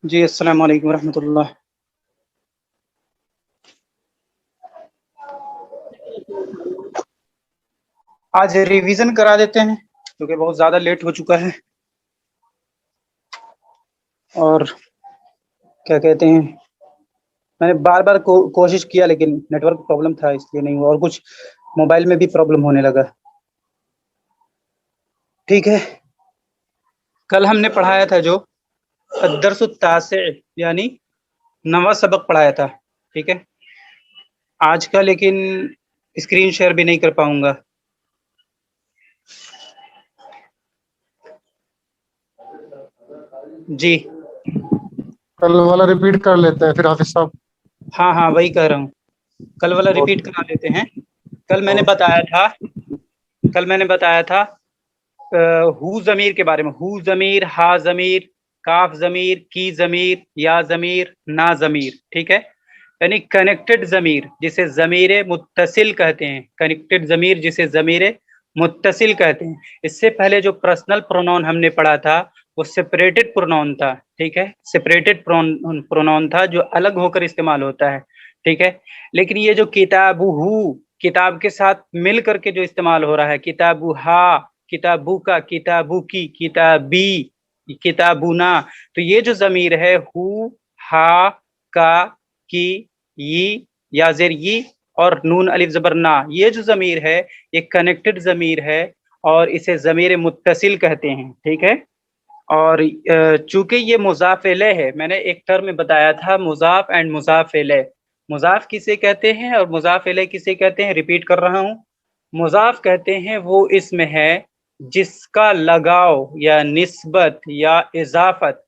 جی السلام علیکم ورحمۃ اللہ. آج ریویژن کرا دیتے ہیں کیونکہ بہت زیادہ لیٹ ہو چکا ہے. اور کیا کہتے ہیں، میں نے بار بار کوشش کیا لیکن نیٹ ورک پرابلم تھا اس لیے نہیں ہوا، اور کچھ موبائل میں بھی پرابلم ہونے لگا. ٹھیک ہے، کل ہم نے پڑھایا تھا جو الدرس التاسع یعنی 9واں سبق پڑھایا تھا. ٹھیک ہے، آج کا لیکن اسکرین شیئر بھی نہیں کر پاؤں گا. جی کل والا ریپیٹ کر لیتے ہیں پھر حافظ صاحب. ہاں وہی کہہ رہا ہوں، کل والا ریپیٹ کرا لیتے ہیں. کل میں نے بتایا تھا ہو ضمیر کے بارے میں. ہو ضمیر، ہا ضمیر، کاف ضمیر، کی ضمیر، یا ضمیر، نا ضمیر. ٹھیک ہے، یعنی کنیکٹڈ ضمیر جسے ضمیر متصل کہتے ہیں. کنیکٹڈ ضمیر جسے ضمیر متصل کہتے ہیں. اس سے پہلے جو پرسنل پرونون ہم نے پڑھا تھا وہ سپریٹڈ پرونون تھا. ٹھیک ہے، سپریٹڈ پرونون تھا جو الگ ہو کر استعمال ہوتا ہے. ٹھیک ہے، لیکن یہ جو کتابہ، کتاب کے ساتھ مل کر کے جو استعمال ہو رہا ہے، کتابہ، کتابو کا، کتابو کی، کتابی، کتابنا، تو یہ جو ضمیر ہے ہو، ہا، کا، کی، یا زیر ی اور نون الف زبر نا، یہ جو ضمیر ہے یہ کنیکٹڈ ضمیر ہے اور اسے ضمیر متصل کہتے ہیں. ٹھیک ہے، اور چونکہ یہ مضاف الیہ ہے، میں نے ایک ٹرم میں بتایا تھا مضاف اینڈ مضاف الیہ. مضاف کسے کہتے ہیں اور مضاف الیہ کسے کہتے ہیں؟ ریپیٹ کر رہا ہوں. مضاف کہتے ہیں وہ اسم ہے جس کا لگاؤ یا نسبت یا اضافت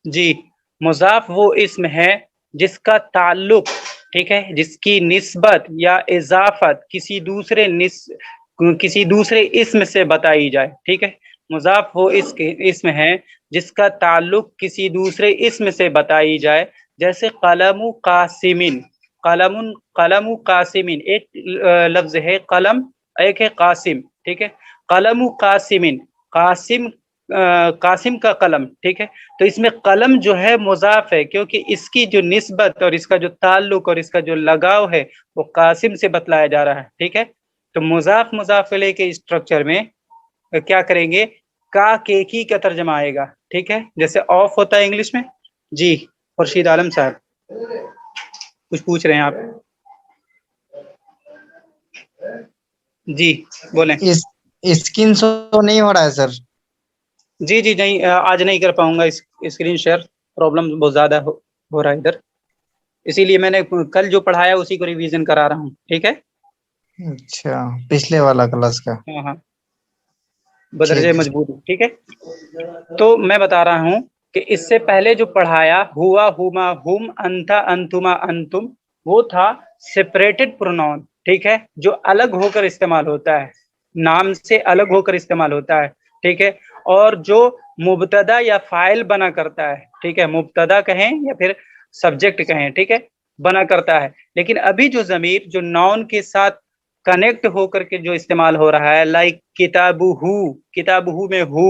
جی، مضاف وہ اسم ہے جس کا تعلق، ٹھیک ہے، جس کی نسبت یا اضافت کسی دوسرے اسم سے بتائی جائے. ٹھیک ہے، مضاف وہ اسم ہے جس کا تعلق کسی دوسرے اسم سے بتائی جائے. جیسے قلم قاسمین، قلم قاسمین، ایک لفظ ہے قلم، ایک ہے قاسم. ٹھیک ہے، قلم قاسمین، قاسم کا قلم. ٹھیک ہے، تو اس میں قلم جو ہے مضاف ہے کیونکہ اس کی جو نسبت اور اس کا جو تعلق اور اس کا جو لگاؤ ہے وہ قاسم سے بتلایا جا رہا ہے. ٹھیک ہے، تو مضاف الیہ کے اسٹرکچر میں کیا کریں گے؟ کا کے کی کا ترجمہ آئے گا. ٹھیک ہے، جیسے آف ہوتا ہے انگلش میں. جی خورشید عالم صاحب کچھ پوچھ رہے ہیں آپ؟ جی بولیں. اسکرین شو نہیں ہو رہا ہے سر. جی نہیں، آج نہیں کر پاؤں گا اسکرین شیئر، پرابلم بہت زیادہ ہو رہا ہے ادھر، اسی لیے میں نے کل جو پڑھایا اسی کو ریویژن کرا رہا ہوں. ٹھیک ہے، اچھا پچھلے والا کلاس کا. ہاں بدرجہ مجبور. ٹھیک ہے، تو میں بتا رہا ہوں کہ اس سے پہلے جو پڑھایا ہوا، ہما، ہم، انتا، انتما، انتم، وہ تھا سپریٹڈ پرونون. ٹھیک ہے، جو الگ ہو کر استعمال ہوتا ہے، نام سے الگ ہو کر استعمال ہوتا ہے. ٹھیک ہے، اور جو مبتدا یا فاعل بنا کرتا ہے. ٹھیک ہے، مبتدا کہیں یا پھر سبجیکٹ کہیں. ٹھیک ہے، بنا کرتا ہے. لیکن ابھی جو ضمیر جو ناؤن کے ساتھ کنیکٹ ہو کر کے جو استعمال ہو رہا ہے، لائک کتابہ، کتابہ میں ہو،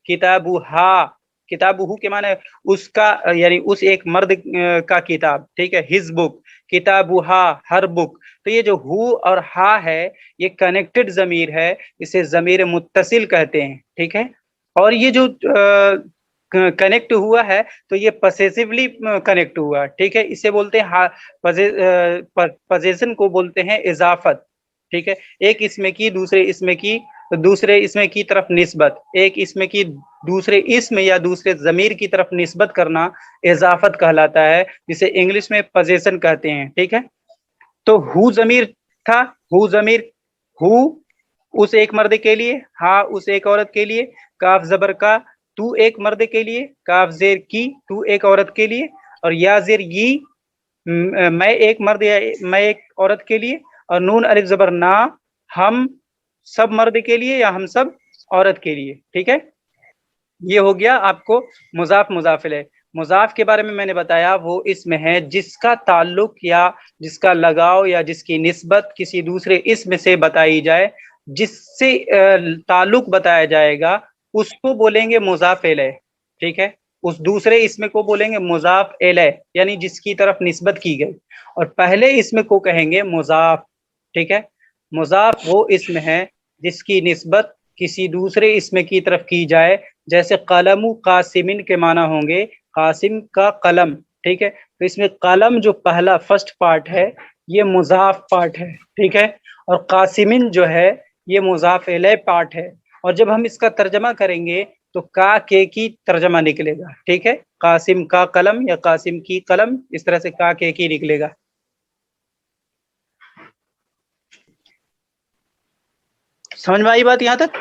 کتابہ، کتابہ کے معنی اس کا، یعنی اس ایک مرد کا کتاب. ٹھیک ہے، ہز بک، کتابہ ہر بک. تو یہ جو ہو اور ہا ہے یہ کنیکٹڈ ضمیر ہے، اسے ضمیر متصل کہتے ہیں. ٹھیک ہے، اور یہ جو کنیکٹ ہوا ہے تو یہ پوسیسیولی کنیکٹ ہوا. ٹھیک ہے، اسے بولتے ہیں پوزیشن کو بولتے ہیں اضافت. ٹھیک ہے، ایک اسم کی دوسرے اسم کی طرف نسبت، ایک اسم کی دوسرے اسم یا دوسرے ضمیر کی طرف نسبت کرنا اضافت کہلاتا ہے، جسے انگلش میں پوزیشن کہتے ہیں. ٹھیک ہے، تو ہو ضمیر تھا، ہو ضمیر، ہو اس ایک مرد کے لیے، ہا اس ایک عورت کے لیے، کاف زبر کا تو ایک مرد کے لیے، کاف زیر کی تو ایک عورت کے لیے، اور یا زیر میں ایک مرد یا میں ایک عورت کے لیے، اور نون الف زبر نا ہم سب مرد کے لیے یا ہم سب عورت کے لیے. ٹھیک ہے، یہ ہو گیا آپ کو مضاف مضاف الیہ. مضاف کے بارے میں نے بتایا وہ اسم ہے جس کا تعلق یا جس کا لگاؤ یا جس کی نسبت کسی دوسرے اسم سے بتائی جائے، جس سے تعلق بتایا جائے گا اس کو بولیں گے مضاف الیہ. ٹھیک ہے، اس دوسرے اسم کو بولیں گے مضاف الیہ، یعنی جس کی طرف نسبت کی گئی، اور پہلے اسم کو کہیں گے مضاف. ٹھیک ہے، مضاف وہ اسم ہے جس کی نسبت کسی دوسرے اسم کی طرف کی جائے، جیسے قلم قاسمن کے معنی ہوں گے قاسم کا قلم. ٹھیک ہے، تو اس میں قلم جو پہلا فرسٹ پارٹ ہے یہ مضاف پارٹ ہے. ٹھیک ہے، اور قاسمن جو ہے یہ مضاف الیہ پارٹ ہے. اور جب ہم اس کا ترجمہ کریں گے تو کا کے کی ترجمہ نکلے گا. ٹھیک ہے، قاسم کا قلم یا قاسم کی قلم، اس طرح سے کا کے کی نکلے گا. سمجھ میں آئی بات یہاں تک؟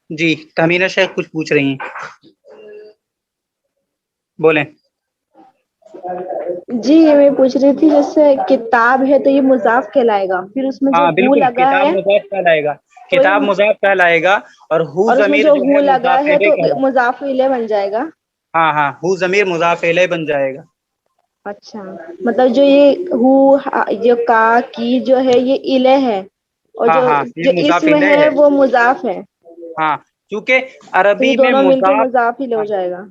جی، تہمینہ شیخ کچھ پوچھ رہی ہیں، بولیں. جی یہ میں پوچھ رہی تھی جیسے کتاب ہے تو یہ مضاف کہلائے گا، پھر اس میں جو ہاں ہو بالکل، لگا کتاب ہے مضاف کہلائے گا، کتاب مضاف کہلائے گا، اور ہو اور اس میں ضمیر جو جو ہو ہے لگا مضاف ہے الیہ تو کہلائے گا. مضاف الیہ بن جائے گا. ہاں ہاں، ہو ضمیر مضاف الیہ بن جائے گا. اچھا، مطلب جو یہ ہو جو کا کی جو ہے یہ الیہ ہے، اور ہاں جو ہاں، جو یہ مضاف اسم الیہ ہے وہ مضاف ہے، ہاں، چونکہ تو یہ عربی میں دونوں مل کے مضاف، مضاف الیہ ہو ہاں، جائے گا.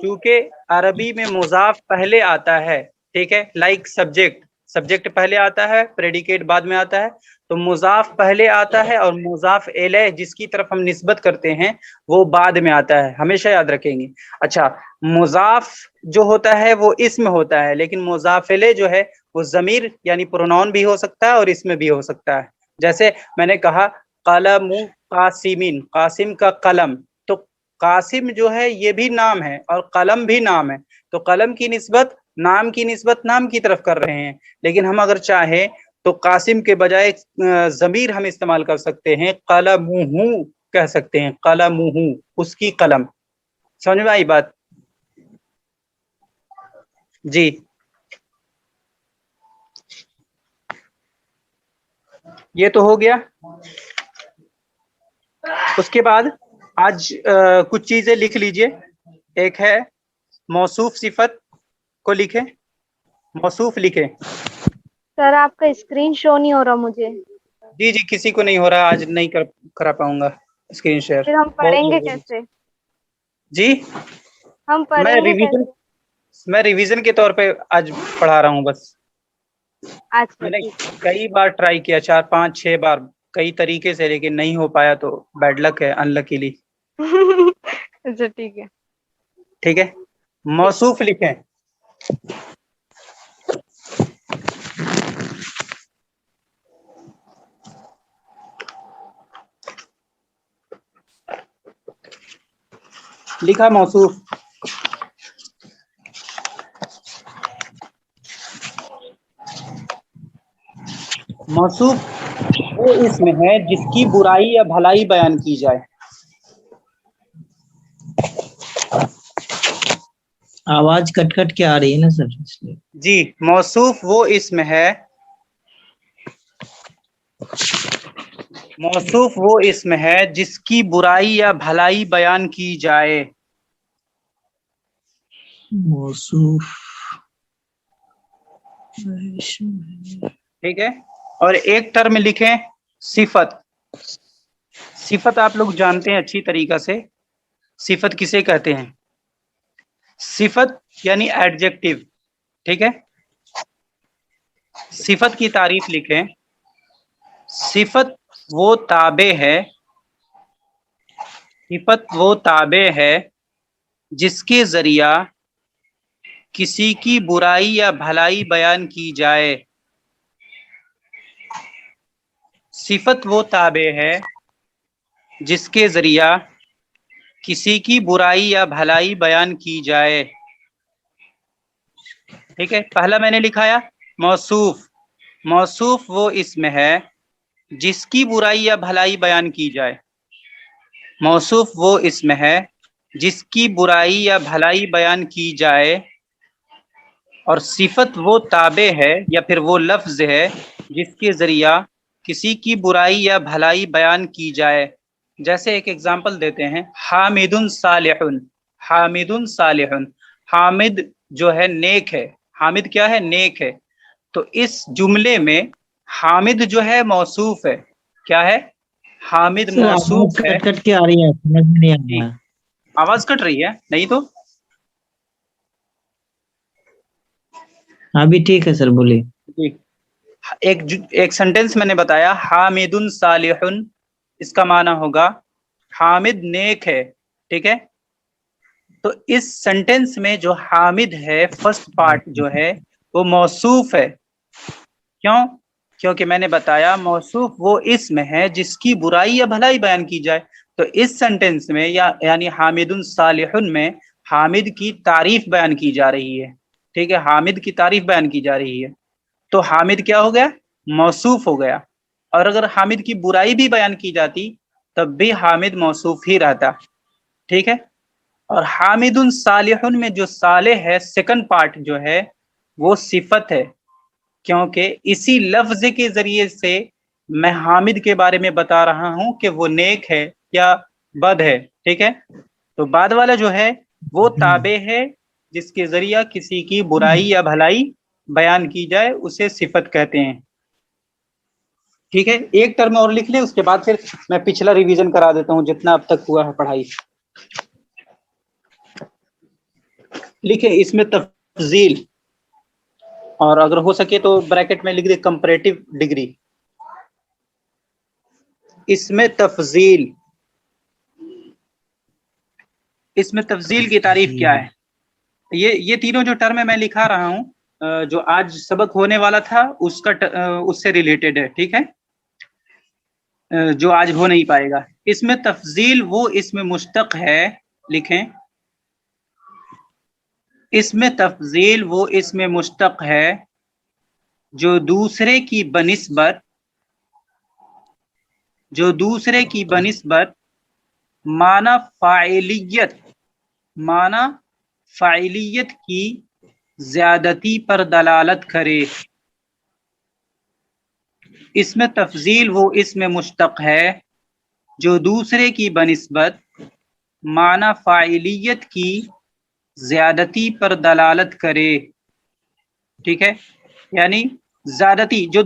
چونکہ عربی میں مضاف پہلے آتا ہے. ٹھیک ہے، لائک سبجیکٹ، سبجیکٹ پہلے آتا ہے، پریڈیکیٹ بعد میں آتا ہے، تو مضاف پہلے آتا ہے اور مضاف الیہ جس کی طرف ہم نسبت کرتے ہیں وہ بعد میں آتا ہے. ہمیشہ یاد رکھیں گے. اچھا، مضاف جو ہوتا ہے وہ اسم ہوتا ہے، لیکن مضاف الیہ جو ہے وہ ضمیر یعنی پروناؤن بھی ہو سکتا ہے اور اسم بھی ہو سکتا ہے. جیسے میں نے کہا قلم قاسمین، قاسم کا قلم، تو قاسم جو ہے یہ بھی نام ہے اور قلم بھی نام ہے، تو قلم کی نسبت نام کی نسبت نام کی طرف کر رہے ہیں. لیکن ہم اگر چاہیں تو قاسم کے بجائے ضمیر ہم استعمال کر سکتے ہیں، قلمہ کہہ سکتے ہیں، قلمہ اس کی قلم. سمجھ میں آئی بات؟ جی، یہ تو ہو گیا. اس کے بعد آج کچھ چیزیں لکھ لیجئے. ایک ہے موصوف صفت کو لکھیں، موصوف لکھیں. سر آپ کا اسکرین شو نہیں ہو رہا مجھے. جی جی، کسی کو نہیں ہو رہا، آج نہیں کرا پاؤں گا اسکرین شیئر. پھر ہم پڑھیں گے کیسے؟ جی، ہم میں پڑھیں گے ریویژن کیسے؟ ریویژن کے طور پہ آج پڑھا رہا ہوں بس. اچھا میں نے ٹھیک ہے. کئی بار ٹرائی کیا، 4 5 6 بار کئی طریقے سے، لیکن نہیں ہو پایا، تو بیڈ لک ہے، ان لکیلی. اچھا ٹھیک ہے. ٹھیک ہے، ٹھیک. موصوف لکھیں. لکھا موصوف. موصوف وہ اسم ہے جس کی برائی یا بھلائی بیان کی جائے. آواز کٹ کٹ کے آ رہی ہے نا سر، اس لیے. جی، موصوف وہ اسم ہے، موصوف وہ اسم ہے جس کی برائی یا بھلائی بیان کی جائے. موصوف. ٹھیک ہے، اور ایک ٹرم لکھیں صفت. صفت آپ لوگ جانتے ہیں اچھی طریقہ سے، صفت کسے کہتے ہیں؟ صفت یعنی ایڈجیکٹو. ٹھیک ہے، صفت کی تعریف لکھیں. صفت وہ تابع ہے، صفت وہ تابع ہے جس کے ذریعہ کسی کی برائی یا بھلائی بیان کی جائے. صفت وہ تابع ہے جس کے ذریعہ کسی کی برائی یا بھلائی بیان کی جائے. ٹھیک ہے، پہلا میں نے لکھایا موصوف. موصوف وہ اسم ہے جس کی برائی یا بھلائی بیان کی جائے. موصوف وہ اسم ہے جس کی برائی یا بھلائی بیان کی جائے. اور صفت وہ تابع ہے یا پھر وہ لفظ ہے جس کے ذریعہ کسی کی برائی یا بھلائی بیان کی جائے. جیسے ایک ایگزامپل دیتے ہیں، حامد صالح. حامد صالح، حامد جو ہے نیک ہے. حامد کیا ہے؟ نیک ہے. تو اس جملے میں حامد جو ہے موصوف ہے. کیا ہے؟ حامد سر آواز موصوف ہے. کٹ کٹ کے آ رہی ہے، سمجھ میں نہیں آ جی، رہا. آواز کٹ رہی ہے؟ نہیں تو ابھی ٹھیک ہے سر، بولیے. جی، ایک سینٹینس میں نے بتایا حامد صالح، اس کا معنی ہوگا حامد نیک ہے. ٹھیک ہے، تو اس سینٹینس میں جو حامد ہے فرسٹ پارٹ جو ہے وہ موصوف ہے. کیوں؟ کیونکہ میں نے بتایا موصوف وہ اسم ہے جس کی برائی یا بھلائی بیان کی جائے. تو اس سینٹینس میں یعنی حامد صالح میں حامد کی تعریف بیان کی جا رہی ہے. ٹھیک ہے، حامد کی تعریف بیان کی جا رہی ہے. تو حامد کیا ہو گیا؟ موصوف ہو گیا. اور اگر حامد کی برائی بھی بیان کی جاتی تب بھی حامد موصوف ہی رہتا. ٹھیک ہے، اور حامد صالح میں جو صالح ہے سیکنڈ پارٹ جو ہے وہ صفت ہے، کیونکہ اسی لفظ کے ذریعے سے میں حامد کے بارے میں بتا رہا ہوں کہ وہ نیک ہے یا بد ہے. ٹھیک ہے، تو بعد والا جو ہے وہ تابع ہے جس کے ذریعہ کسی کی برائی یا بھلائی بیان کی جائے، اسے صفت کہتے ہیں. ٹھیک ہے، ایک ٹرم اور لکھ لیں، اس کے بعد پھر میں پچھلا ریویژن کرا دیتا ہوں جتنا اب تک ہوا ہے پڑھائی. لکھیں اس میں تفضیل، اور اگر ہو سکے تو بریکٹ میں لکھ دیں کمپریٹو ڈگری. اس میں تفضیل، اس میں تفضیل کی تعریف کیا ہے؟ یہ تینوں جو ٹرم میں لکھا رہا ہوں جو آج سبق ہونے والا تھا اس سے ریلیٹڈ ہے. ٹھیک ہے، جو آج ہو نہیں پائے گا. اس میں تفضیل وہ اس میں مشتق ہے، لکھیں اس میں تفضیل وہ اس میں مشتق ہے جو دوسرے کی بنسبت معنی فاعلیت کی زیادتی پر دلالت کرے. اس میں تفضیل وہ اس میں مشتق ہے جو دوسرے کی بنسبت معنی فاعلیت کی زیادتی پر دلالت کرے. ٹھیک ہے، یعنی زیادتی جو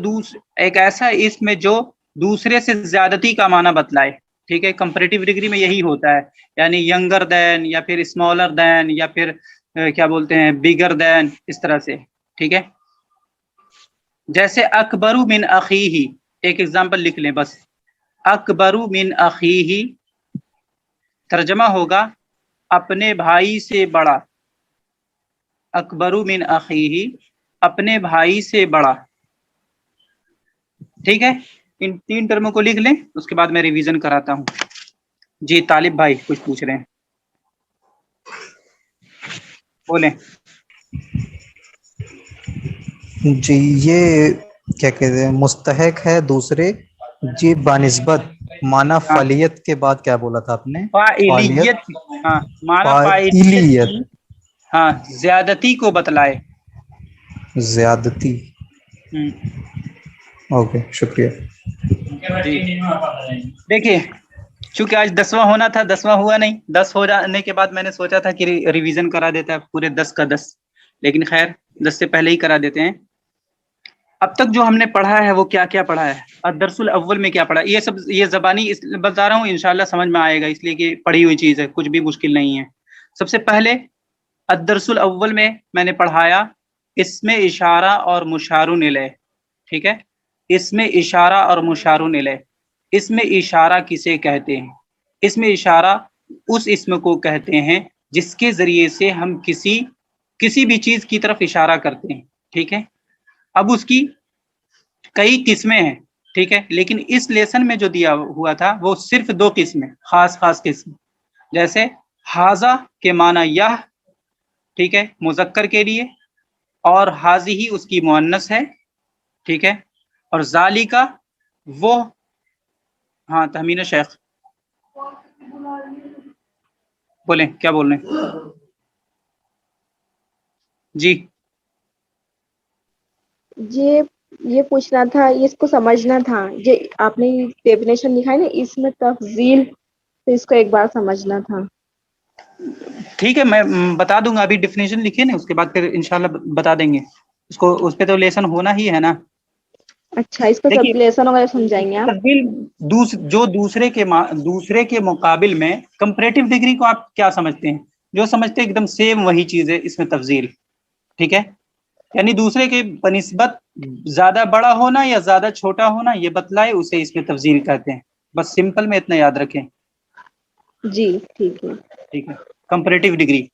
ایک ایسا اس میں جو دوسرے سے زیادتی کا معنی بتلائے. ٹھیک ہے، کمپریٹیو ڈگری میں یہی ہوتا ہے، یعنی ینگر دین یا پھر اسمالر دین یا پھر کیا بولتے ہیں بگر دین، اس طرح سے. ٹھیک ہے، جیسے اکبر من اخیہ، ایک ایگزامپل لکھ لیں بس. اکبر من اخیہ ترجمہ ہوگا اپنے بھائی سے بڑا. اکبر من اخیہ اپنے بھائی سے بڑا. ٹھیک ہے، ان تین ٹرموں کو لکھ لیں، اس کے بعد میں ریویژن کراتا ہوں. جی طالب بھائی کچھ پوچھ رہے ہیں، بولیں. جی یہ کیا کہتے ہیں مستحق ہے دوسرے جی بانسبت معنی ہاں، فعلیت کے بعد کیا بولا تھا آپ نے؟ فاعلیت، ہاں معنی فاعلیت فاعلیت، کی، ہاں زیادتی کو بتلائے. زیادتی. اوکے شکریہ. جی دیکھیے، چونکہ آج 10واں ہونا تھا، 10واں ہوا نہیں. 10 ہو جانے کے بعد میں نے سوچا تھا کہ ریویژن کرا دیتا ہے پورے 10 کا 10، لیکن خیر 10 سے پہلے ہی کرا دیتے ہیں. اب تک جو ہم نے پڑھا ہے وہ کیا کیا پڑھا ہے؟ الدرس الاول میں کیا پڑھا؟ یہ زبانی بتا رہا ہوں، انشاءاللہ سمجھ میں آئے گا، اس لیے کہ پڑھی ہوئی چیز ہے، کچھ بھی مشکل نہیں ہے. سب سے پہلے الدرس الاول میں نے پڑھایا اسم اشارہ اور مشار الیہ. ٹھیک ہے، اسم اشارہ اور مشار الیہ. اسم اشارہ کسے کہتے ہیں؟ اسم اشارہ اس اسم کو کہتے ہیں جس کے ذریعے سے ہم کسی بھی چیز کی طرف اشارہ کرتے ہیں. ٹھیک ہے، اب اس کی کئی قسمیں ہیں. ٹھیک ہے، لیکن اس لیسن میں جو دیا ہوا تھا وہ صرف 2 قسمیں، خاص قسم. جیسے حاذا کے معنی یہ، ٹھیک ہے مذکر کے لیے، اور حاذی اس کی مؤنث ہے. ٹھیک ہے، اور ذالکا وہ، ہاں تہمین شیخ بولیں کیا بول رہے ہیں؟ جی ये पूछना था, इसको समझना था। ये आपने डेफिनेशन लिखा है ना, इसमें तफजील, तो इसको एक बार समझना था। ठीक है, मैं बता दूंगा। अभी डिफिनेशन लिखिए ना, उसके बाद फिर इंशाल्लाह बता देंगे उसको। उस पे तो लेसन होना ही है ना। अच्छा, इसको सब देखिए, लेसन वगैरह समझाएंगे आप? तब्दील जो दूसरे के मुकाबिल में कंपैरेटिव डिग्री को आप क्या समझते हैं? जो समझते हैं एकदम सेम वही चीज है इसमें तफजील। ठीक है, यानी दूसरे के बनिस्बत ज्यादा बड़ा होना या ज्यादा छोटा होना ये बतलाए, उसे इसमें तफजील कहते हैं। बस सिंपल में इतना याद रखें। जी ठीक है। ठीक है, कंपैरेटिव डिग्री।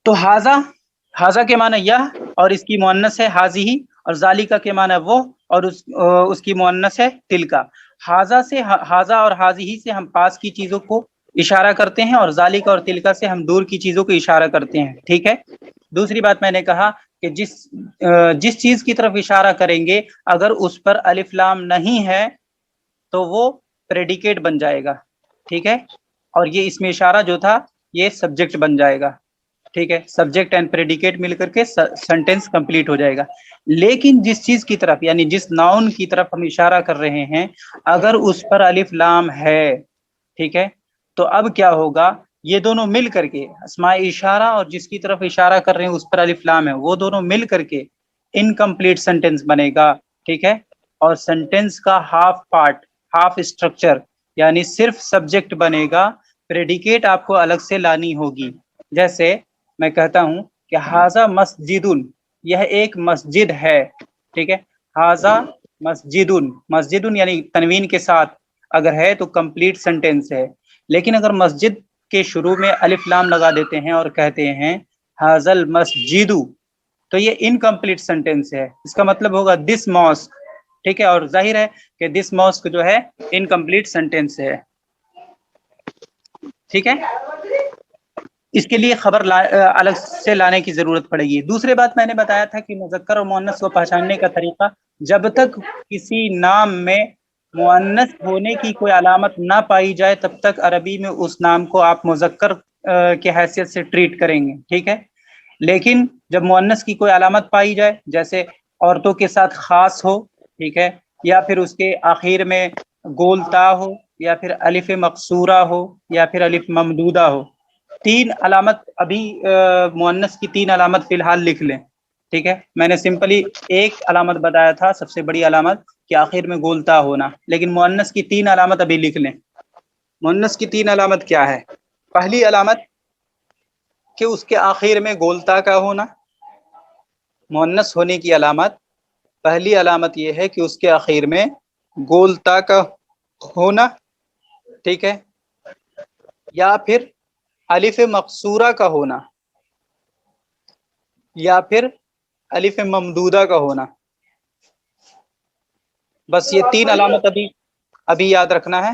तो हाजा के माना यह, और इसकी मुअन्नस है हाजिही, और जालिका के माना वो, और उसकी मुअन्नस है तिलका। हाजा और हाजिही से हम पास की चीजों को इशारा करते हैं, और जालिका और तिलका से हम दूर की चीजों को इशारा करते हैं। ठीक है। दूसरी बात मैंने कहा कि जिस चीज की तरफ इशारा करेंगे, अगर उस पर अलिफ लाम नहीं है तो वो प्रेडिकेट बन जाएगा। ठीक है, और ये इसमें इशारा जो था ये सब्जेक्ट बन जाएगा। ठीक है, सब्जेक्ट एंड प्रेडिकेट मिलकर के सेंटेंस कंप्लीट हो जाएगा। लेकिन जिस चीज की तरफ, यानी जिस नाउन की तरफ हम इशारा कर रहे हैं, अगर उस पर अलिफ लाम है, ठीक है, तो अब क्या होगा, ये दोनों मिल करके, अस्माए इशारा और जिसकी तरफ इशारा कर रहे हैं उस पर अलिफ लाम है, वो दोनों मिल करके इनकम्प्लीट सेंटेंस बनेगा। ठीक है, और सेंटेंस का हाफ पार्ट, हाफ स्ट्रक्चर, यानी सिर्फ सब्जेक्ट बनेगा, प्रेडिकेट आपको अलग से लानी होगी। जैसे मैं कहता हूं कि हाजा मस्जिदुन, यह एक मस्जिद है। ठीक है, हाजा मस्जिदुन, मस्जिदुन यानी तनवीन के साथ अगर है तो कंप्लीट सेंटेंस है। लेकिन अगर मस्जिद के शुरू में अलिफ लाम लगा देते हैं और कहते हैं हाजल मस्जिदु, तो ये इनकम्प्लीट सेंटेंस है। इसका मतलब होगा दिस मॉस्क। ठीक है, और जाहिर है कि दिस मॉस्क जो है इनकम्प्लीट सेंटेंस है। ठीक है, इसके लिए खबर अलग से लाने की जरूरत पड़ेगी। दूसरी बात मैंने बताया था कि मुज़क्कर और मुअन्नस को पहचानने का तरीका, जब तक किसी नाम में मुअन्नस होने की कोई अलामत ना पाई जाए तब तक अरबी में उस नाम को आप मुज़क्कर की हैसियत से ट्रीट करेंगे। ठीक है, लेकिन जब मुअन्नस की कोई अलामत पाई जाए, जैसे औरतों के साथ खास हो, ठीक है, या फिर उसके आखिर में गोलता हो, या फिर अलिफ मकसूरा हो, या फिर अलिफ ममदूदा हो, तीन अलामत अभी मुअन्नस की तीन अलामत फिलहाल लिख लें। ठीक है, मैंने सिंपली एक अलामत बताया था, सबसे बड़ी अलामत कि आखिर में गोलता होना, लेकिन मुअन्नस की तीन अलामत अभी लिख लें। मुअन्नस की तीन अलामत क्या है? पहली अलामत कि उसके आखिर में गोलता का होना। मुअन्नस होने की अलामत, पहली अलामत यह है कि उसके आखिर में गोलता का होना। ठीक है, या फिर अलिफ मकसूरा का होना, या फिर अलिफ ममदूदा का होना। बस ये तीन अलामत अभी याद रखना है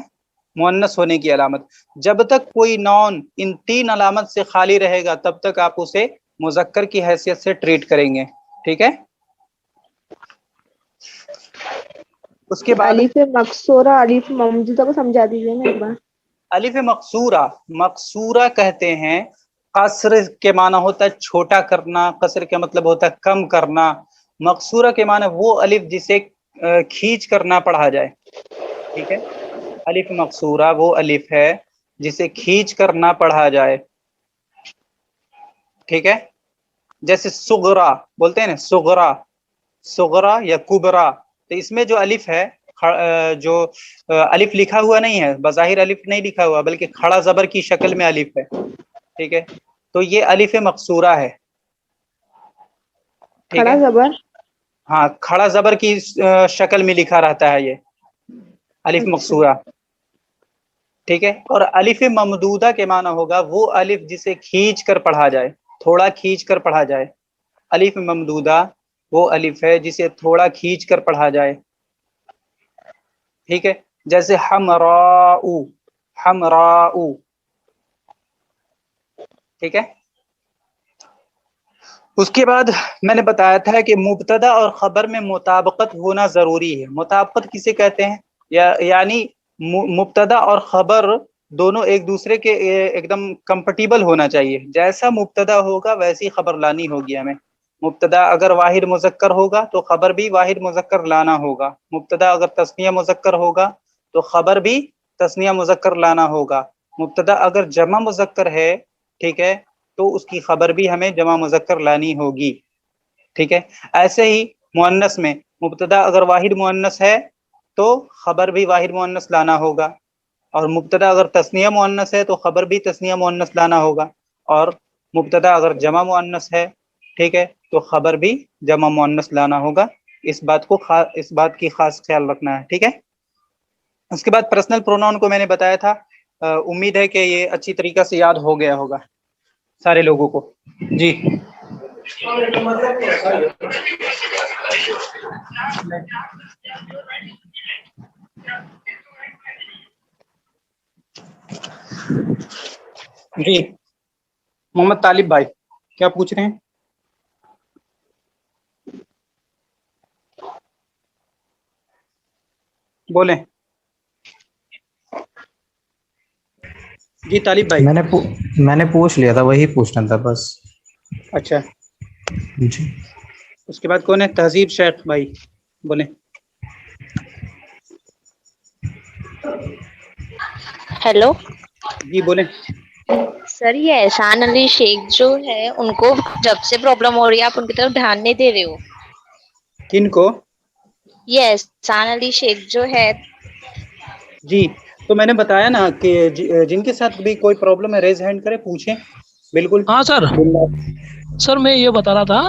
मुअन्नस होने की अलामत। जब तक कोई नॉन इन तीन अलामत से खाली रहेगा तब तक आप उसे मुज़क्कर की हैसियत से ट्रीट करेंगे। ठीक है, उसके बाद अलिफ मकसूरा, अलिफ ममदूदा को समझा दीजिए ना एक बार। अलिफ मकसूरा, मकसूरा कहते हैं, कसर के माना होता है छोटा करना, कसर का मतलब होता है कम करना। मकसूरा के माना वो अलिफ जिसे खींच कर ना पढ़ा जाए। ठीक है, अलिफ मकसूरा वो अलिफ है जिसे खींच कर ना पढ़ा जाए। ठीक है, जैसे सुगरा बोलते हैं ना, सुगरा, सुगरा या कुबरा, तो इसमें जो अलिफ है, जो अलिफ लिखा हुआ नहीं है, बज़ाहिर अलिफ नहीं लिखा हुआ, बल्कि खड़ा जबर की शक्ल में अलिफ है। ठीक है, तो ये अलिफ मकसूरा है। ठीक खड़ा है, जबर, हाँ, खड़ा जबर की शक्ल में लिखा रहता है ये अलिफ अच्छा। मकसूरा। ठीक है, और अलिफ ममदूदा के माना होगा वो अलिफ जिसे खींच कर पढ़ा जाए, थोड़ा खींच कर पढ़ा जाए। अलिफ ममदूदा वो अलिफ है जिसे थोड़ा खींच कर पढ़ा जाए। ठीक है, जैसे हमराऊ, हमराऊ। ठीक है, उसके बाद मैंने बताया था कि मुब्तदा और खबर में मुताबकत होना जरूरी है। मुताबकत किसे कहते हैं? यानी मुब्तदा और खबर दोनों एक दूसरे के एकदम कंपैटिबल होना चाहिए। जैसा मुब्तदा होगा वैसी खबर लानी होगी हमें। مبتدا اگر واحد مذکر ہوگا تو خبر بھی واحد مذکر لانا ہوگا. مبتدا اگر تثنیہ مذکر ہوگا تو خبر بھی تثنیہ مذکر لانا ہوگا. مبتدا اگر جمع مذکر ہے، ٹھیک ہے، تو اس کی خبر بھی ہمیں جمع مذکر لانی ہوگی. ٹھیک ہے. ایسے ہی مؤنث میں مبتدا اگر واحد مؤنث ہے تو خبر بھی واحد مؤنث لانا ہوگا، اور مبتدا اگر تثنیہ مؤنث ہے تو خبر بھی تثنیہ مؤنث لانا ہوگا، اور مبتدا اگر جمع مؤنث ہے، ٹھیک ہے، تو خبر بھی جمع مؤنث لانا ہوگا. اس بات کی خاص خیال رکھنا ہے. ٹھیک ہے. اس کے بعد پرسنل پروناؤن کو میں نے بتایا تھا. امید ہے کہ یہ اچھی طریقہ سے یاد ہو گیا ہوگا سارے لوگوں کو. جی جی محمد طالب بھائی کیا پوچھ رہے ہیں؟ بولیں. جی طالب بھائی. میں نے پوچھ لیا تھا، وہی پوچھنا تھا بس. اچھا، جی اس کے بعد کون ہے؟ تہذیب شیخ بھائی بولیں. ہیلو جی بولیں. سر، یہ احسان علی شیخ جو ہے ان کو جب سے پرابلم ہو رہی ہے آپ ان کی طرف دھیان نہیں دے رہے ہو. کن کو؟ یہ احسان علی شیخ جو ہے. جی تو میں نے بتایا نا کہ جن کے ساتھ بھی کوئی پرابلم ہے ریز ہینڈ کرے، پوچھیں. بالکل. ہاں سر. سر میں یہ بتا رہا تھا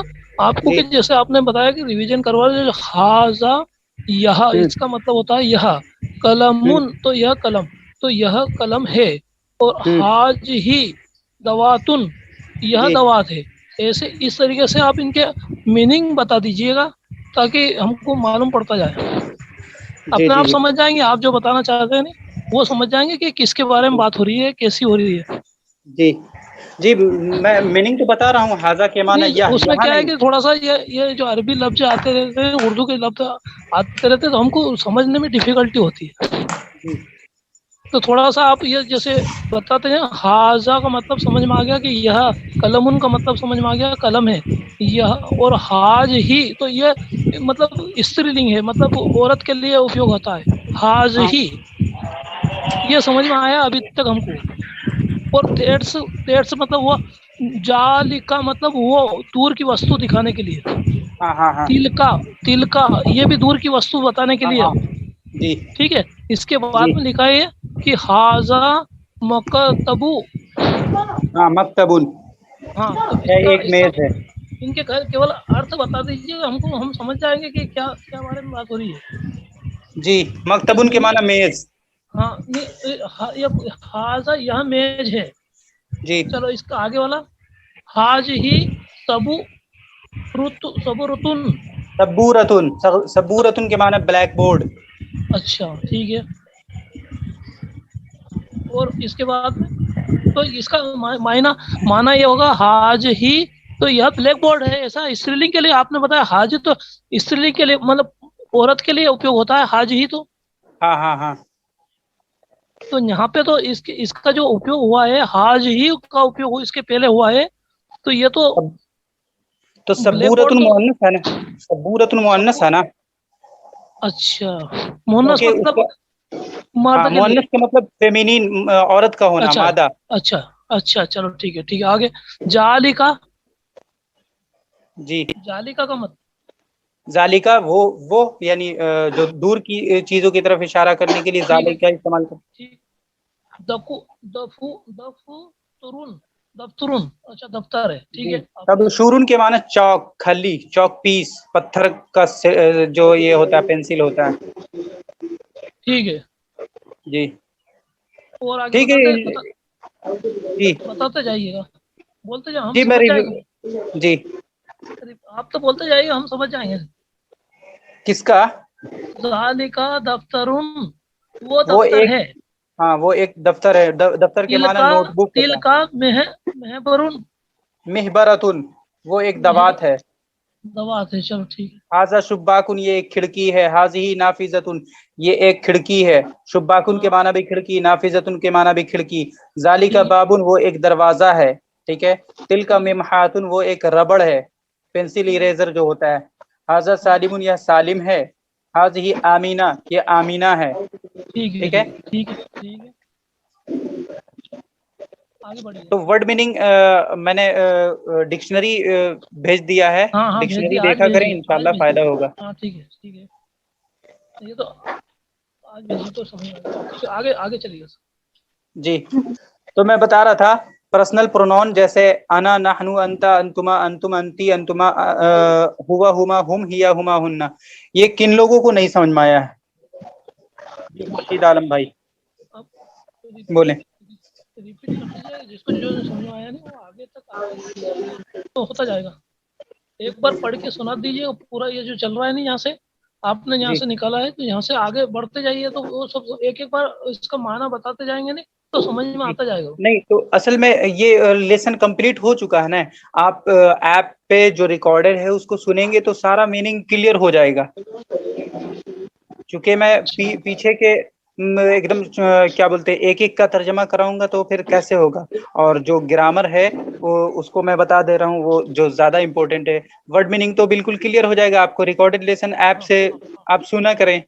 آپ کو جی. کہ جیسے آپ نے بتایا کہ ریویژن کروا رہے خاصا یہاں، اس کا مطلب ہوتا ہے یہاں قلمن، تو یہ قلم، تو یہ قلم ہے. اور حاج ہی دواتن، یہ جی دوات ہے. ایسے اس طریقے سے آپ ان کے میننگ بتا دیجئے گا تاکہ ہم کو معلوم پڑتا جائے. جی اپنے جی آپ سمجھ جائیں گے، آپ جو بتانا چاہتے ہیں وہ سمجھ جائیں گے کہ کس کے بارے میں بات ہو رہی ہے، کیسی ہو رہی ہے. جی جی میں میننگ تو بتا رہا ہوں. حاضہ کے معنی نہیں، اس میں یہاں کیا ہے نہیں. کہ تھوڑا سا یہ جو عربی لفظ آتے رہتے ہیں، اردو کے لفظ آتے رہتے ہیں، تو ہم کو سمجھنے میں ڈیفیکلٹی ہوتی ہے. جی تو تھوڑا سا آپ یہ جیسے بتاتے ہیں حاضہ کا مطلب سمجھ میں آ گیا کہ یہ قلم، کا مطلب سمجھ میں آ گیا قلم ہے یہ. اور حاج ہی تو یہ مطلب استری لنگ ہے، مطلب عورت کے لیے اپیوگ ہوتا ہے. حاج ہاں ہی یہ سمجھ میں آیا ابھی تک ہم کو. اور تیٹس مطلب وہ جال کا مطلب وہ دور کی وستو دکھانے کے لیے. ہاں ہاں ہاں تل کا یہ بھی دور کی وستو بتانے کے ہاں لیے. ہاں. جی ٹھیک ہے. اس کے بعد جی میں لکھا ہے کہ حاضہ مکتبو. ہاں مکتبن ہاں تو ہے، ایک اس کا میز ہے. ان کے کیول ارتھ بتا دیجیے گا ہم کو، ہم سمجھ جائیں گے کہ کیا بارے میں بات ہو رہی ہے. جی مکتبن کے معنی میز. ہاں نہیں، حاضہ یہاں میز ہے. جی چلو اس کا آگے والا حاج ہی صبورتن. سبورتن، سبورتن کے معنی بلیک بورڈ. اچھا ٹھیک ہے. اور اس کے بعد میں تو اس کا معنی یہ ہوگا حاج ہی تو یہ بلیک بورڈ ہے. ایسا استری لنگ کے لیے آپ نے بتایا. حاج تو استری لنگ کے لیے مطلب عورت کے لیے اپیوگ ہوتا ہے. حاج ہی تو ہاں ہاں ہاں. تو یہاں پہ تو اس کا جو اپیوگ ہوا ہے حاج ہی کا اپیوگ اس کے پہلے ہوا ہے. تو یہ تو بلیک سبورت بورڈ تو المؤنث ہے نا. سبورت المؤنث ہے نا. اچھا مونس کیونکہ اس مطلب کا مرد ہاں کے لیے. مؤنث کا مطلب فیمینین، عورت کا ہونا، اچھا مادہ. اچھا اچھا چلو ٹھیک ہے ٹھیک ہے. آگے جالکا. جی جالکا کا مطلب ذالکا وہ یعنی جو دور کی چیزوں کی طرف اشارہ کرنے کے لیے ٹھیک ہے. ذالکا استعمال کرتے. ٹھیک. دفترون اچھا دفتر ہے. ٹھیک جی ہے. تب شورن کے معنی چاک، کھلی، چاک پیس، پتھر کا جو یہ ہوتا ہے پینسل ہوتا ہے. ٹھیک ہے. جی اور آگے ٹھیک ہے. جی بتاتے جائیے گا، بولتے جائیں ہم جی سمجھ جائیں گے. جی آپ تو بولتے جائیے گا ہم سمجھ جائیں گے. کس کا؟ ذالکا دفترون وہ وہ دفتر ایک، ہے. ہاں وہ ایک دفتر ہے. دفتر کے معنی نوٹ بک تل ہوتا ہے. کا محبرون محبرتن وہ ایک دوات ہے. دوات ہے. چلو ٹھیک ہے. حاضہ شباکن یہ ایک کھڑکی ہے. حاضی نافذتن یہ ایک کھڑکی ہے. شباکن کے ہاں معنی بھی کھڑکی، نافذتن کے معنی بھی کھڑکی. ذالک ٹھیک بابن وہ ایک دروازہ ہے. ٹھیک ہے. تل کا ٹھیک ہے. ممحاتن وہ ایک ربڑ ہے. पेंसिल इरेजर जो होता है, हाजा सालिमुन यह सालिम है, हाज़िही आमीना ये आमीना है। ठीक है, ठीक है, ठीक है, आगे बढ़िए। तो वर्ड मीनिंग मैंने डिक्शनरी भेज दिया है, हाँ हाँ भेज डिक्शनरी दिया, आज देखा भेज करें, दिया, इंशाल्लाह आज भेज फायदा दिया। होगा। हाँ ठीक है, ठीक है, ये तो आज भेजिए तो समझ में आएगा। आगे आगे चलिए। जी, तो मैं बता रहा था पर्सनल प्रोनाउन जैसे अना, नहनु, अंता, अंतुमा, अंतुम, अंती, अंतुमा, हुआ, हुमा, हुम, हिया, हुमा, हुन्ना, ये किन लोगों को नहीं समझ में आया है? जी खुर्शीद आलम भाई अब बोले। रिपीट करते जाए, जिसको जो समझ में आया नहीं वो आगे तक आगे तो होता जाएगा। एक बार पढ़ के सुना दीजिए पूरा, ये जो चल रहा है नहीं यहाँ से आपने यहाँ जी से निकाला है, तो यहाँ से आगे बढ़ते जाइए, तो वो सब एक एक बार इसका माना बताते जाएंगे नहीं तो समझ में आता जाएगा। नहीं, तो असल में ये लेसन कंप्लीट हो चुका है ना, आप ऐप पे जो रिकॉर्डेड है उसको सुनेंगे तो सारा मीनिंग क्लियर हो जाएगा। क्योंकि मैं पीछे के एकदम क्या बोलते हैं एक एक का तर्जमा कराऊंगा तो फिर कैसे होगा, और जो ग्रामर है वो उसको मैं बता दे रहा हूँ, वो जो ज्यादा इंपॉर्टेंट है। वर्ड मीनिंग तो बिल्कुल क्लियर हो जाएगा आपको, रिकॉर्डेड लेसन ऐप से आप सुना करें,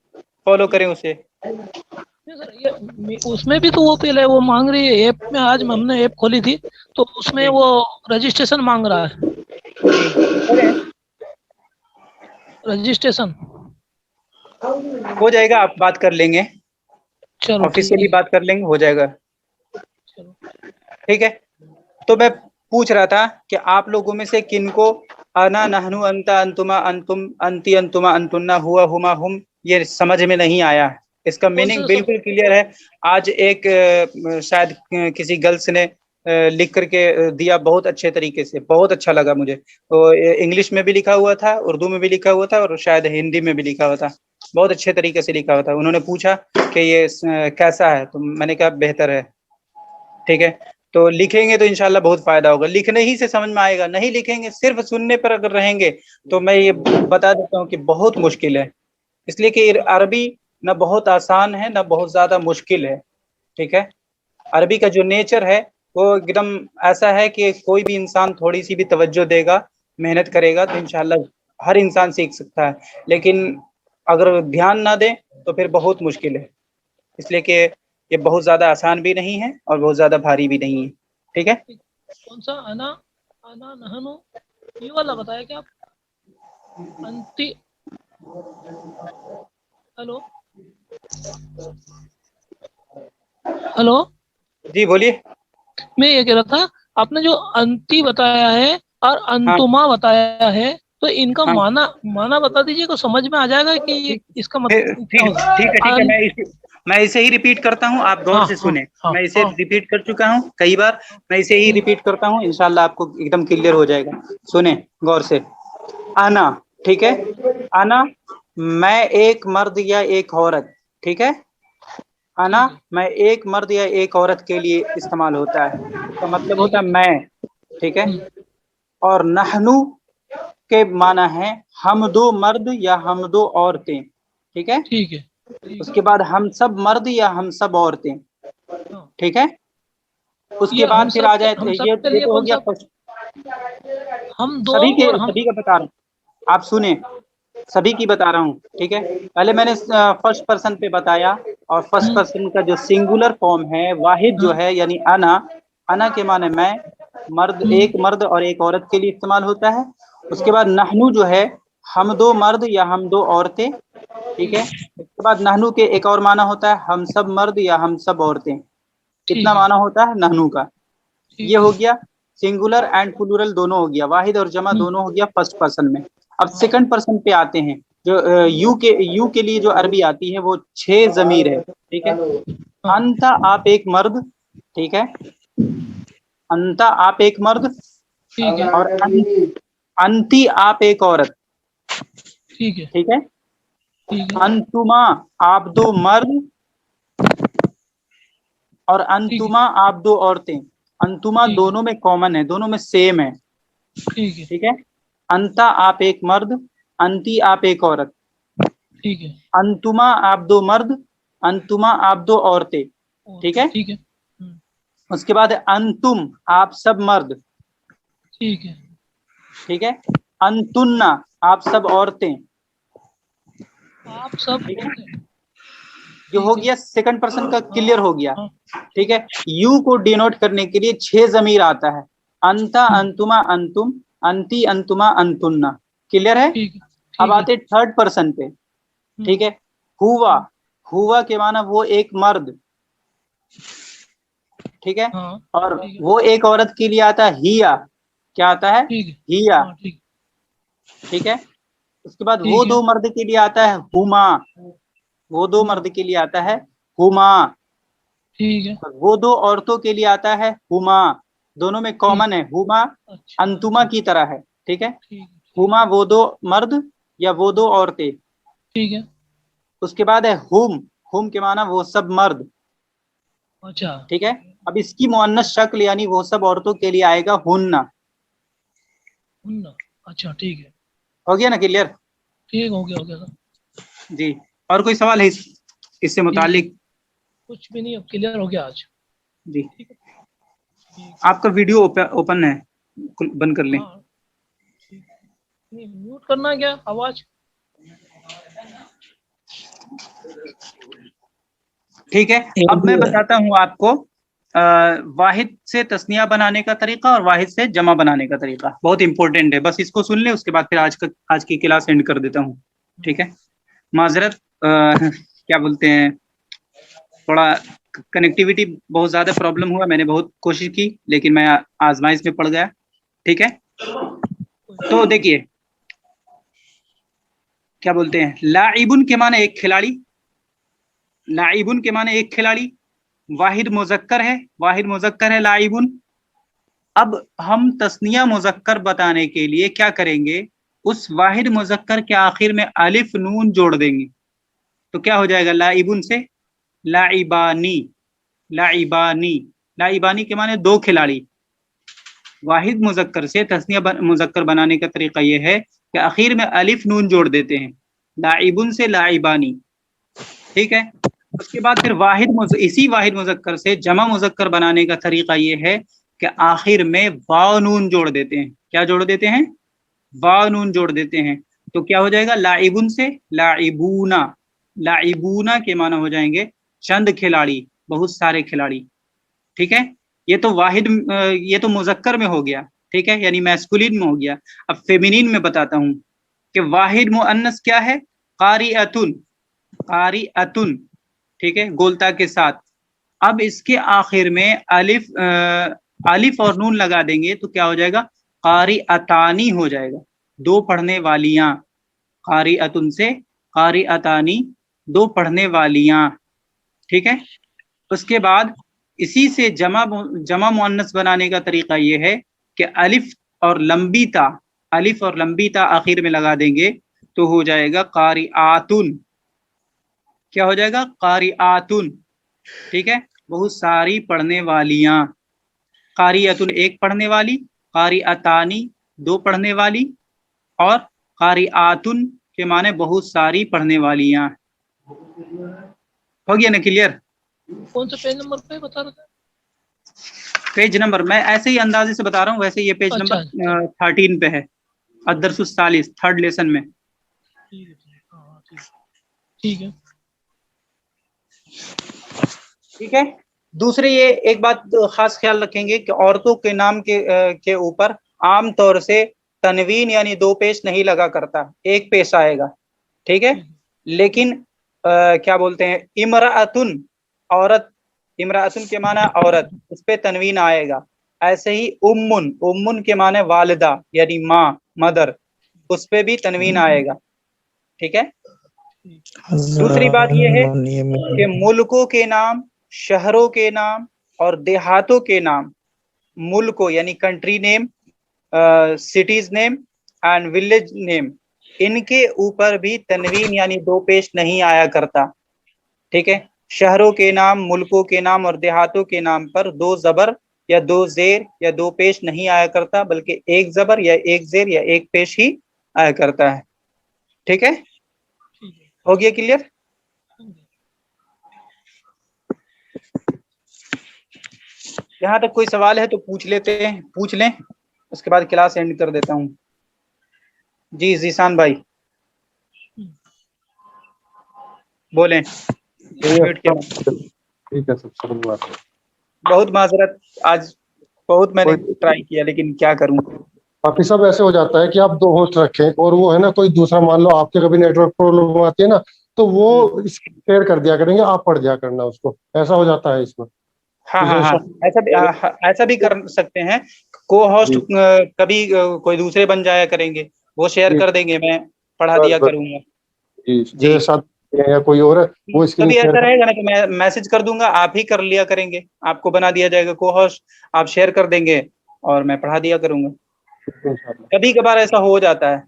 फॉलो करें उसे। नहीं सर, ये उसमें भी तो वो पहले वो मांग रही है ऐप में, आज हमने ऐप खोली थी तो उसमें वो रजिस्ट्रेशन मांग रहा है, रजिस्ट्रेशन हो जाएगा, आप बात कर लेंगे, चलो ऑफिशियली ठीक है, बात कर लेंगे, हो जाएगा। चलो ठीक है, तो मैं पूछ रहा था कि आप लोगों में से किनको अना, नहनु, अंता, अंतुमा, अंतुम, अंती, अंतुमा, अंतुन्ना, हुआ, हुमा, हुम ये समझ में नहीं आया है? इसका मीनिंग बिल्कुल क्लियर है। आज एक शायद किसी गर्ल्स ने लिख करके दिया बहुत अच्छे तरीके से, बहुत अच्छा लगा मुझे। तो इंग्लिश में भी लिखा हुआ था, उर्दू में भी लिखा हुआ था और शायद हिंदी में भी लिखा हुआ था, बहुत अच्छे तरीके से लिखा हुआ था। उन्होंने पूछा कि ये कैसा है, तो मैंने कहा बेहतर है। ठीक है, तो लिखेंगे तो इंशाल्लाह बहुत फायदा होगा, लिखने ही से समझ में आएगा, नहीं लिखेंगे सिर्फ सुनने पर अगर रहेंगे तो मैं ये बता देता हूँ कि बहुत मुश्किल है। इसलिए कि अरबी ना बहुत आसान है ना बहुत ज्यादा मुश्किल है। ठीक है, अरबी का जो नेचर है वो एकदम ऐसा है कि कोई भी इंसान थोड़ी सी भी तवज्जो देगा, मेहनत करेगा तो इंशाल्लाह हर इंसान सीख सकता है, लेकिन अगर ध्यान ना दे तो फिर बहुत मुश्किल है। इसलिए कि ये बहुत ज्यादा आसान भी नहीं है और बहुत ज्यादा भारी भी नहीं है। ठीक है, कौन सा अना, अना नहनु ये वाला बताया क्या आप? अंति, हेलो हेलो, जी बोलिए। मैं ये कह रहा था आपने जो अंति बताया है और अंतुमा बताया है, तो इनका हाँ। माना बता दीजिए, को समझ में आ जाएगा कि ये इसका मतलब क्या होगा। ठीक है, मैं इसे ही रिपीट करता हूँ, आप गौर से सुने। मैं इसे रिपीट कर चुका हूँ कई बार, मैं इसे ही रिपीट करता हूँ, इंशाल्लाह आपको एकदम क्लियर हो जाएगा। सुने गौर से। आना, ठीक है, आना मैं एक मर्द या एक औरत। ठीक है, आना मैं एक मर्द या एक औरत के लिए इस्तेमाल होता है, इसका मतलब होता है मैं। ठीक है, और नहनु के माना है हम दो मर्द या हम दो औरतें। ठीक है, ठीक है, उसके बाद हम सब मर्द या हम सब औरतें। ठीक है, उसके बाद फिर आ जाए ये तो हो गया फर्स्ट, हम दो सभी के और हम, सभी का बता रहा हूँ, आप सुने, सभी की बता रहा हूँ। ठीक है, पहले मैंने फर्स्ट पर्सन पे बताया, और फर्स्ट पर्सन का जो सिंगुलर फॉर्म है वाहिद जो है यानी अना, अना के माने मैं, मर्द एक मर्द और एक औरत के लिए इस्तेमाल होता है। उसके बाद नहनु जो है हम दो मर्द या हम दो औरतें। ठीक है, उसके बाद नहनु के एक और माना होता है हम सब मर्द या हम सब औरतें। कितना माना होता है नहनु का? ये हो गया सिंगुलर एंड प्लूरल दोनों हो गया, वाहिद और जमा दोनों हो गया फर्स्ट पर्सन में। अब सेकंड पर्सन पे आते हैं, जो यू के लिए जो अरबी आती है वो 6 जमीर है। ठीक है, अंता आप एक मर्द। ठीक है, अंता आप एक मर्द, और अंती आप एक औरत। ठीक है, ठीक है, अंतुमा आप दो मर्द और अंतुमा आप दो औरतें। अंतुमा दोनों में कॉमन है, दोनों में सेम है। ठीक है, अंता आप एक मर्द, अंती आप एक औरत। ठीक है, अंतुमा आप दो मर्द, अंतुमा आप दो औरतें। ठीक है, ठीक है, उसके बाद अंतुम आप सब मर्द। ठीक है, ठीक है, अंतुन्ना आप सब औरतें, आप सब जो हो गया सेकंड पर्सन का क्लियर हो गया। हाँ, ठीक है, यू को डिनोट करने के लिए 6 जमीर आता है, अंता, अंतुमा, अंतुम, अंती, अंतुमा, अंतुन्ना। क्लियर है? ठीक है, अब ठीक है। आते थर्ड पर्सन पे। ठीक है, हुआ, हुआ के माना वो एक मर्द, ठीक है, हाँ, और ठीक है, वो एक औरत के लिए आता है हिया। क्या आता है? ठीक है, हिया। हाँ, ठीक, ठीक है, उसके बाद वो ठीक है, दो मर्द के लिए आता है हुमा, वो दो मर्द के लिए आता है हुमा, ठीक है, और वो दो औरतों के लिए आता है हुमा। दोनों में कॉमन है, हुमा अच्छा, अंतुमा की तरह है। ठीक है, ठीक है, हुमा वो दो मर्द या वो दो औरतें। ठीक है, उसके बाद है हुम के माना वो सब मर्द। अच्छा, ठीक है, अब इसकी मुअन्नस शक्ल यानी वो सब औरतों के लिए आएगा हुन्ना। हुन्ना, अच्छा, ठीक है, हो गया ना क्लियर? ठीक, हो गया सर। जी, और कोई सवाल है इससे मुतालिक? कुछ भी नहीं, अब क्लियर हो गया आज। जी, ठीक है, आपका वीडियो ओपन है, बंद कर लें। हाँ, ठीक। नहीं, म्यूट करना है क्या आवाज? ठीक है, अब मैं बताता हूँ आपको वाहिद से तस्निया बनाने का तरीका और वाहिद से जमा बनाने का तरीका। बहुत इंपॉर्टेंट है, बस इसको सुन ले, उसके बाद फिर आज की क्लास एंड कर देता हूँ। ठीक है, माजरत क्या बोलते हैं, थोड़ा कनेक्टिविटी बहुत ज्यादा प्रॉब्लम हुआ, मैंने बहुत कोशिश की लेकिन मैं आजमाइश में पड़ गया। ठीक है, तो देखिए क्या बोलते हैं, लाइबुन के माने एक खिलाड़ी, लाइबुन के माने एक खिलाड़ी, वाहिद मुजक्कर है, वाहिद मुजक्कर है लाइबुन। अब हम तस्निया मुजक्कर बताने के लिए क्या करेंगे, उस वाहिद मुजक्कर के आखिर में अलिफ नून जोड़ देंगे, तो क्या हो जाएगा, लाइबुन से लाइबानी, लाइबानी, लाइबानी के माने दो खिलाड़ी। वाहिद मुजक्कर से तस्निया मुजक्कर बनाने का तरीका यह है कि आखिर में अलिफ नून जोड़ देते हैं, लाइबुन से लाइबानी। ठीक है, उसके बाद फिर इसी वाहिद मुजक्कर से जमा मुजक्कर बनाने का तरीका यह है कि आखिर में वाव नून जोड़ देते हैं। क्या जोड़ देते हैं? वाव नून जोड़ देते हैं, तो क्या हो जाएगा, लाइबुन से लाइबूना, लाइबूना के माना हो जाएंगे चंद खिलाड़ी, बहुत सारे खिलाड़ी। ठीक है, ये तो वाहिद, ये तो मुजक्कर में हो गया। ठीक है, यानी मैस्कुलिन में हो गया। अब फेमिनिन में बताता हूँ कि वाहिद मुअन्नस क्या है, कारिअतुन, कारिअतुन। ठीक है, गोलता के साथ। अब इसके आखिर में अलिफ और नून लगा देंगे तो क्या हो जाएगा, कारिअतानी हो जाएगा, दो पढ़ने वालियां। कारिअतुन से कारिअतानी, दो पढ़ने वालियां। ठीक है, उसके बाद इसी से जमा मुअन्नस बनाने का तरीका यह है कि अलिफ और लंबी ता, अलिफ और लंबी ता आखिर में लगा देंगे तो हो जाएगा कारिआतुन। क्या हो जाएगा, कारिआतुन। ठीक है, बहुत सारी पढ़ने वालियां। कारिअतुन एक पढ़ने वाली, कारिअतानी दो पढ़ने वाली, और कारिआतुन के माने बहुत सारी पढ़ने वालियां। हो गया ना क्लियर? कौन सा पेज नंबर पे बता रहे थे? पेज नंबर मैं ऐसे ही अंदाजे से बता रहा हूँ, वैसे ये पेज अच्छा, नंबर 13 पे है, अदरसुस सालिस, थर्ड लेसन में। ठीक है, हाँ, ठीक है, ठीक है, दूसरे ये एक बात खास ख्याल रखेंगे कि औरतों के नाम के ऊपर आम तौर से तनवीन यानी दो पेश नहीं लगा करता, एक पेश आएगा। ठीक है, लेकिन क्या बोलते हैं, इमराअतुन औरत, इमराअतुन के माना औरत, उस पे तनवीन आएगा। ऐसे ही उम्मुन, उम्मुन के माने वालिदा यानी माँ, मदर, उस पे भी तनवीन आएगा। ठीक है, दूसरी बात यह है कि मुल्कों के नाम, शहरों के नाम और देहातों के नाम, मुल्कों यानी country name, cities name and village name, इनके ऊपर भी तनवीन यानी दो पेश नहीं आया करता। ठीक है, शहरों के नाम, मुल्कों के नाम और देहातों के नाम पर दो जबर या दो जेर या दो पेश नहीं आया करता, बल्कि एक जबर या एक जेर या एक पेश ही आया करता है। ठीक है, हो गया क्लियर? यहाँ तक कोई सवाल है तो पूछ लेते हैं, पूछ लें, उसके बाद क्लास एंड कर देता हूँ। जी जीशान भाई बोलें। म्यूट किया। ठीक है, सब समझ में आता है। बहुत माजरत, आज बहुत मैंने कोई- ट्राई किया लेकिन क्या करूं। बाकी सब ऐसे हो जाता है कि आप 2 होस्ट रखें और वो है ना, कोई दूसरा मान लो आपके कभी नेटवर्क प्रॉब्लम आती है ना, तो वो शेयर कर दिया करेंगे, आप पढ़ दिया करना उसको, ऐसा हो जाता है इसमें। हाँ हाँ हाँ, ऐसा भी कर सकते हैं। को होस्ट जी कभी कोई दूसरे बन जाया करेंगे, वो शेयर जी, कर देंगे, मैं पढ़ा बस दिया बस करूंगा। जी, जी मेरे साथ या कोई और है, वो स्क्रीन कभी शेयर ऐसा कर। रहेगा ना तो मैं मैसेज कर दूंगा, आप ही कर लिया करेंगे, आपको बना दिया जाएगा को होस्ट, आप शेयर कर देंगे और मैं पढ़ा दिया करूंगा। इंशाल्लाह। कभी कभार ऐसा हो जाता है।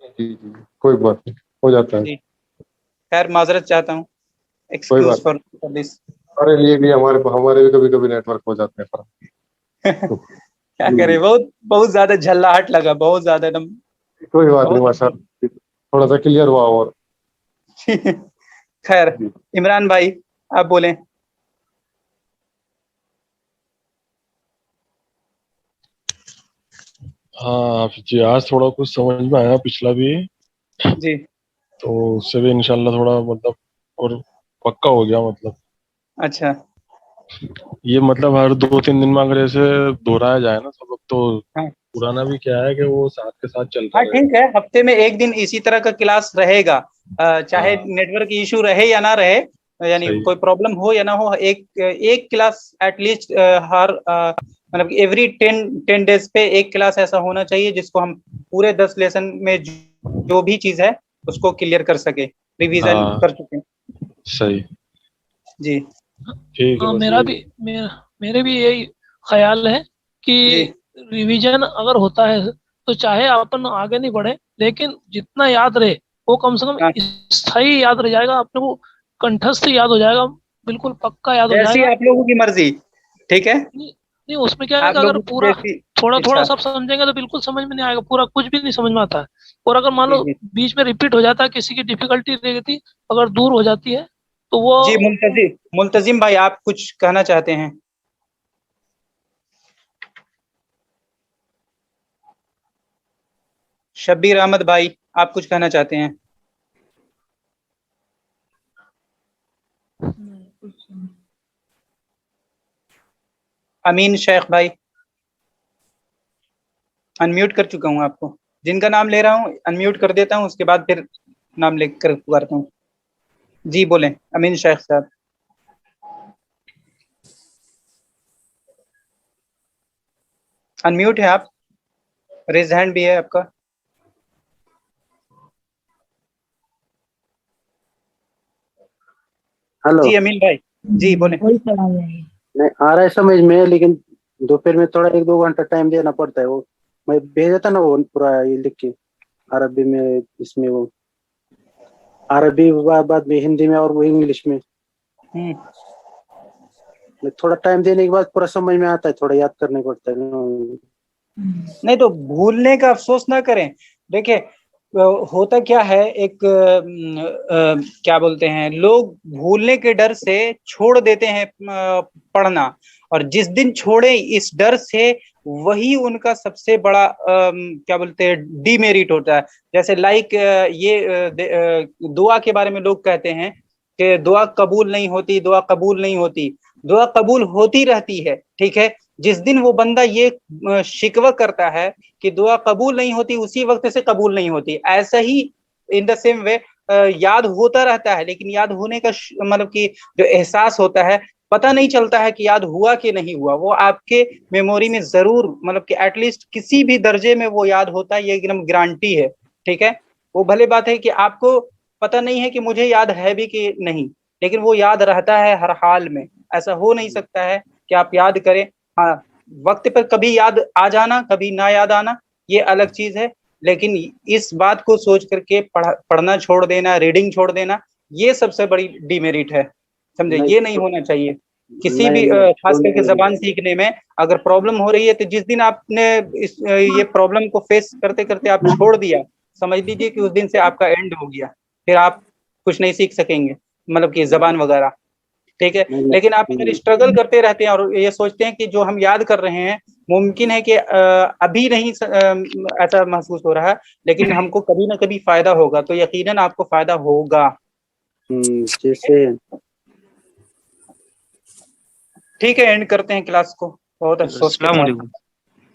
जी जी, कोई बात नहीं, हो जाता है। जी खैर माजरत चाहता हूँ, कोई एक्सक्यूज बात फॉर दिस। हमारे लिए भी, हमारे भी कभी कभी नेटवर्क हो जाते हैं खराब। क्या करें, बहुत बहुत ज्यादा झल्लाहट लगा, बहुत ज्यादा एकदम कोई बात नहीं, बहुत। माशाल्लाह थोड़ा सा क्लियर हुआ। और खैर इमरान भाई आप बोलें। हाँ हाफिज जी, आज थोड़ा कुछ समझ में आया पिछला भी, जी तो उससे भी इंशाल्लाह थोड़ा मतलब और पक्का हो गया। मतलब अच्छा ये मतलब हर 2-3 दिन में अगर ऐसे दोहराया जाए ना सब, तो हाँ पुराना भी क्या है कि वो साथ के साथ चलता हाँ रहे। ठीक है, हफ्ते में एक दिन इसी तरह का क्लास रहेगा, चाहे हाँ नेटवर्क इशू रहे या ना रहे, यानी सही। कोई प्रॉब्लम हो या ना हो, एक एक क्लास एटलीस्ट हर मतलब एवरी 10 डेज पे एक क्लास ऐसा होना चाहिए जिसको हम पूरे 10 लेसन में जो भी चीज है उसको क्लियर कर सके, रिवीजन हाँ कर चुके। सही। जी ठीक है हाँ बस मेरा ये। भी मेरे भी यही ख्याल है कि जी रिवीजन अगर होता है तो चाहे अपन आगे नहीं बढ़े, लेकिन जितना याद रहे वो कम से कम हाँ, स्थायी याद रह जाएगा, अपने को कंठस्थ याद हो जाएगा, बिल्कुल पक्का याद हो जैसी जाएगा। आप लोगों की मर्जी, ठीक है, नहीं, नहीं उसमें क्या है आप कि अगर लोगों की पूरा जैसी थोड़ा थोड़ा इच्छा। सब समझेंगे तो बिल्कुल समझ में नहीं आएगा, पूरा कुछ भी नहीं समझ में आता है। और अगर मान जी लो जी बीच में रिपीट हो जाता है, किसी की डिफिकल्टी रहती अगर दूर हो जाती है तो वो जी मुल्तजिम भाई आप कुछ कहना चाहते हैं। शब्बीर अहमद भाई आप कुछ कहना चाहते हैं। अमीन शेख भाई, अनम्यूट कर चुका हूं आपको, जिनका नाम ले रहा हूं अनम्यूट कर देता हूं, उसके बाद फिर नाम लेकर पुकारता हूं। जी बोलें अमीन शेख साहब। अनम्यूट है आप, रेज हैंड भी है आपका। हेलो। जी अमीन भाई जी बोलें। नहीं आ रहा है समझ में, लेकिन दोपहर में थोड़ा 1-2 घंटा टाइम देना पड़ता है। वो मैं भेजा था ना, वो पूरा ये लिख के अरबी में, इसमें वो अरबी बाद में हिंदी में और वो इंग्लिश में। मैं थोड़ा टाइम देने के बाद पूरा समझ में आता है, थोड़ा याद करने पड़ता है ना। नहीं तो भूलने का अफसोस ना करें। देखिए होता क्या है, एक क्या बोलते हैं, लोग भूलने के डर से छोड़ देते हैं पढ़ना, और जिस दिन छोड़े इस डर से, वही उनका सबसे बड़ा क्या बोलते हैं डीमेरिट होता है। जैसे लाइक दुआ के बारे में लोग कहते हैं कि दुआ कबूल नहीं होती, दुआ कबूल नहीं होती। दुआ कबूल होती रहती है, ठीक है। जिस दिन वो बंदा ये शिकवा करता है कि दुआ कबूल नहीं होती, उसी वक्त से कबूल नहीं होती। ऐसा ही इन द सेम वे याद होता रहता है, लेकिन याद होने का मतलब कि जो एहसास होता है, पता नहीं चलता है कि याद हुआ कि नहीं हुआ। वो आपके मेमोरी में जरूर मतलब कि एटलीस्ट किसी भी दर्जे में वो याद होता है, ये एकदम गारंटी है, ठीक है। वो भले बात है कि आपको पता नहीं है कि मुझे याद है भी कि नहीं, लेकिन वो याद रहता है हर हाल में। ऐसा हो नहीं सकता है कि आप याद करें, हाँ वक्त पर कभी याद आ जाना, कभी ना याद आना, ये अलग चीज है। लेकिन इस बात को सोच करके पढ़ना छोड़ देना, रीडिंग छोड़ देना, ये सबसे बड़ी डिमेरिट है, समझे। ये नहीं होना चाहिए किसी भी खास करके जबान सीखने में। अगर प्रॉब्लम हो रही है तो जिस दिन आपने ये प्रॉब्लम को फेस करते करते आप छोड़ दिया, समझ लीजिए कि उस दिन से आपका एंड हो गया, फिर आप कुछ नहीं सीख सकेंगे, मतलब कि जबान वगैरह। ठीक है। लेकिन आप अगर स्ट्रगल करते रहते हैं और ये सोचते हैं कि जो हम याद कर रहे हैं मुमकिन है कि अभी नहीं ऐसा महसूस हो रहा है, लेकिन हमको कभी ना कभी फायदा होगा, तो यकीनन आपको फायदा होगा। जैसे ठीक है, एंड करते हैं क्लास को। बहुत अफसोस के साथ।